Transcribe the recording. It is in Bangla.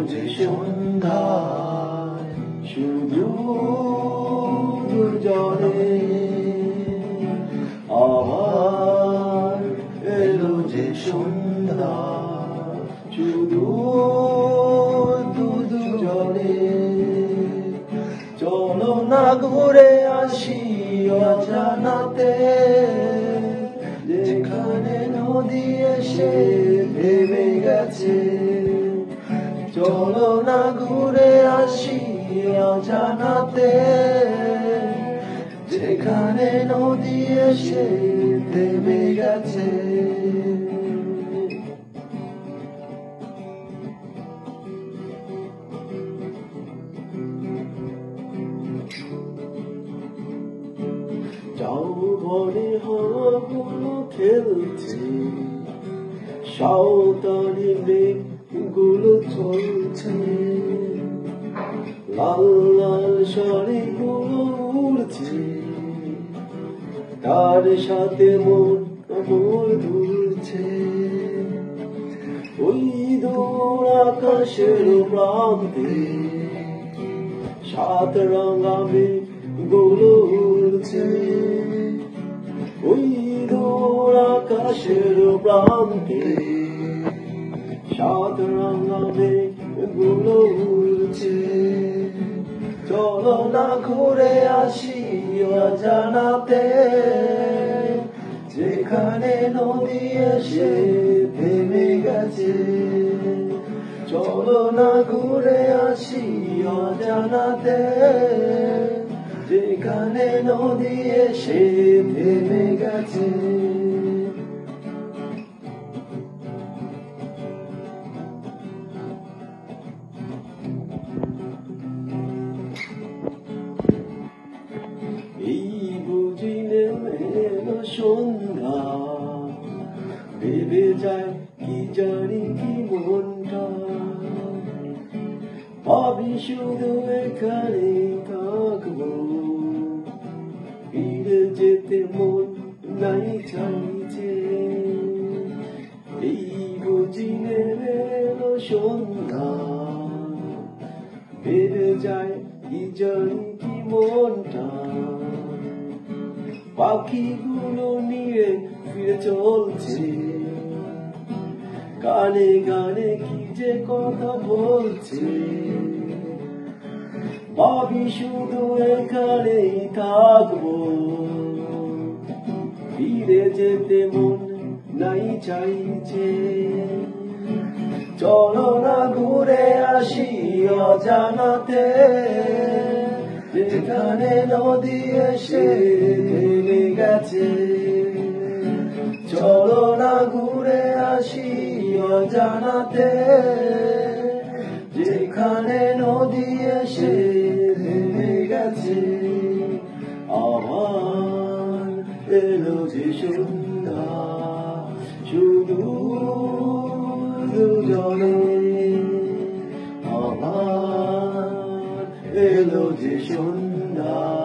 যে সন্ধ্যায় শুধু দুজনে আবার এলো যে সন্ধ্যা শুধু দুজনে চলো না ঘুরে আসি অজানাতে যেখানে নদী এসে ভেবে গেছে চলো না ঘুরে আসি অজানাতে যেখানে নদী এসে ভেবে গেছে যৌবনে হাগুলো খেলছে সাঁওতালি মেঘগুলো চলছে লাল লাল শাড়িগুলো উড়ছে তার সাথে মন দুলছে ওই দূর আকাশের প্রান্তে সাত রঙা মেঘগুলো উড়ছে ওই দূর আকাশের প্রান্তে সাত রঙা মেঘগুলো উড়ছে চলো না ঘুরে আসি অজানাতে যেখানে নদী এসে থেমে গেছে চলো না ঘুরে আসি অজানাতে যেখানে নদী এসে থেমে গেছে এই বুঝি নেমে এলো সন্ধ্যা ভেবে যায় কি জানি কি মনটা ভাবি শুধু এখানে থাকবো ফিরে যেতে মন নাই চাইছে এই বুঝি নেমে এলো সন্ধ্যা ভেবে যায় কি জানি কি মনটা পাখিগুলো নিয়ে ফিরে চলছে গানে গানে কি যে কথা বলছে ভাবি শুধু এখানেই থাকবো ফিরে যেতে মন নাই চাইছে চলো না ঘুরে আসি অজানাতে যেখানে নদী এসে থেমে গেছে চলো না ঘুরে আসি অজানাতে যেখানে নদী এসে থেমে গেছে আবার এলো যে সন্ধ্যা শুধু দুজনে আবার এলো যে সন্ধ্যা